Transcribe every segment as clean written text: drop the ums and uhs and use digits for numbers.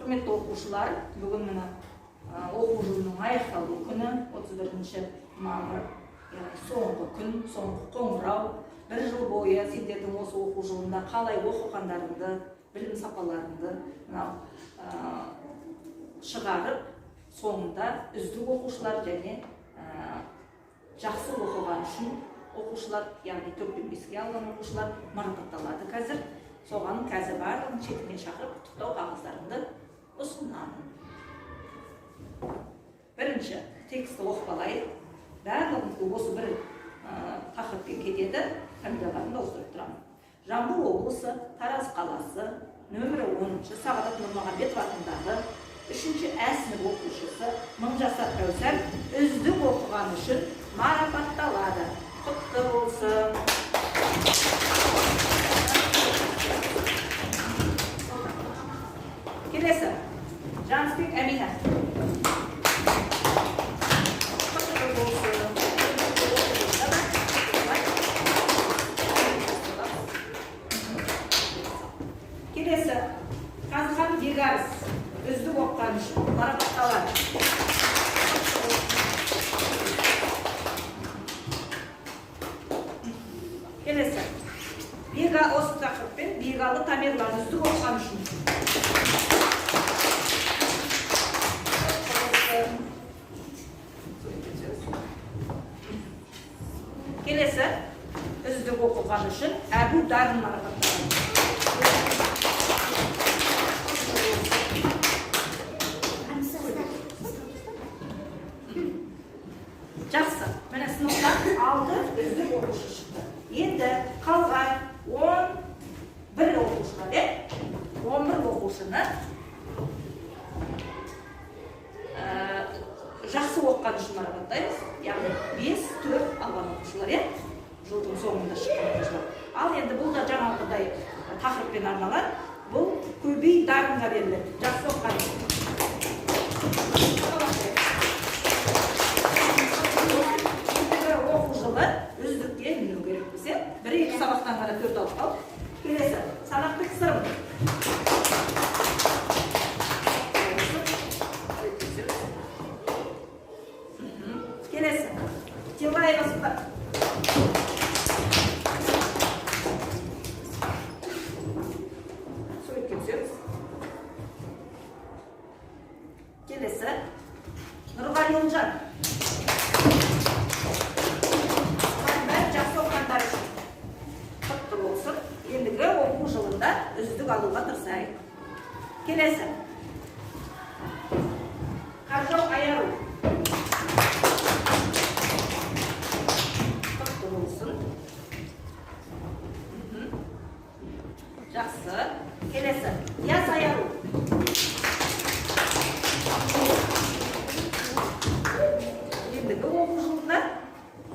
Құрметті оқушылар, бүгін мына оқу жылының аяқталу күні 31 мамыр, соңғы күн, соңғы қоңырау. Бір жыл бойы сендердің осы оқу жылында қалай оқығандарыңды, білім сапаларыңды шығарып, соңында үздік оқушылар және жақсы оқыған үшін оқушылар, яғни 4-5-ке алған оқушылар марапатталады қазір. Соған қазір барлығын шетінен шақырып құттықтау қағаздарымды ұсынамын. Бірінші текстті оқып алайық. Барлығымызды осы бір тақырыппен кетеді. Фамилияларымды ауыстырып тұрамын. Жамбыл облысы, Тараз қаласы, нөмірі 10-ші Сағадат Нұрмағамбетов атындағы 3-ші А сынып оқушысы Мыңжасар Кәусар үздік оқыған үшін марапатталады. Құтты болсын. Келесі, Жансбек Әмина. Келесі, Қазхан Бегарыс үздік оқыған үшін марапатталады. Келесі, осы тақырыппен Бегалы Тамерлан үздік оқыған үшін. Келесі, үздік оқыған үшін Әбу Дарын марапатталады. Жақсы, міне сыныптан 6 үздік оқушы шықты. Енді қалған 11 оқушыға, 11 оқушыны жақсы оқыған үшін марапаттаймыз. Яғни 5-4 алған оқушылар, жылдың соңында шыққан оқушылар. Ал енді бұл да жаңағыдай тақырыппен арналады. Бұл көбей дарынға беріледі. Жақсы оқыған үшін. Үздікке міну керек бізге. 1-2 сабақтан ғана 4 алып қалып. Келесі, Санақбек Сырым. Келесі, Телбаева Сұлтан. Суретке түсеміз. Келесі, Нұрғали Ұлжан. Ендігі оқу жылында үздік алуға тырысайық. Келесі, Қаржау Аяру. Құтты болсын. Жақсы. Келесі, Яс Аяру. Ендігі оқу жылында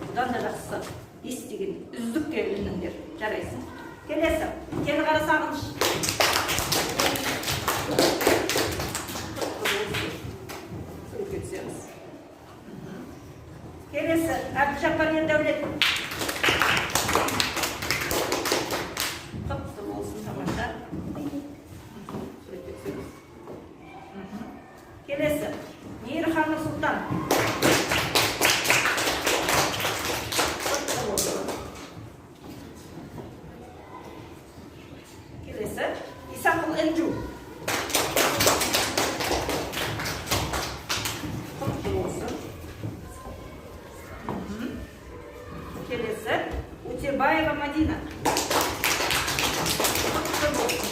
бұдан да жақсы естіген үздікке ілініңдер. Жарайсың. Келесі, Кенғара Сағыныш. Суретке түсеміз. Келесі, Әбдіжаппар Ердәулет. Құтты болсын, тамаша. Суретке түсеміз. Келесі, Мейірхан Нұрсұлтан. Исақұл Інжу. Құтты болсын. Келесі, Утебаева Мадина. Құтты болсын.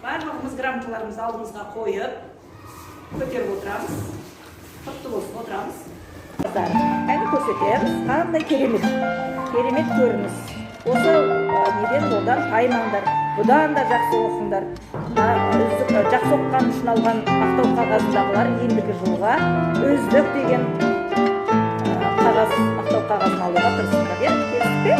Барлығымыз грамоталарымызды алдымызға қойып, көтеріп отырамыз. Құтты болсын, отырамыз. Әні көрсетеміз. Қандай керемет көрініс. Осы неден олдар таймаңдар, бұдан да жақсы оқыңдар. Жақсы оқыған үшін алған мақтау қағазындағылар ендігі жылға үздік деген мақтау қағазын алуға тырысыңдар. Келістік пе?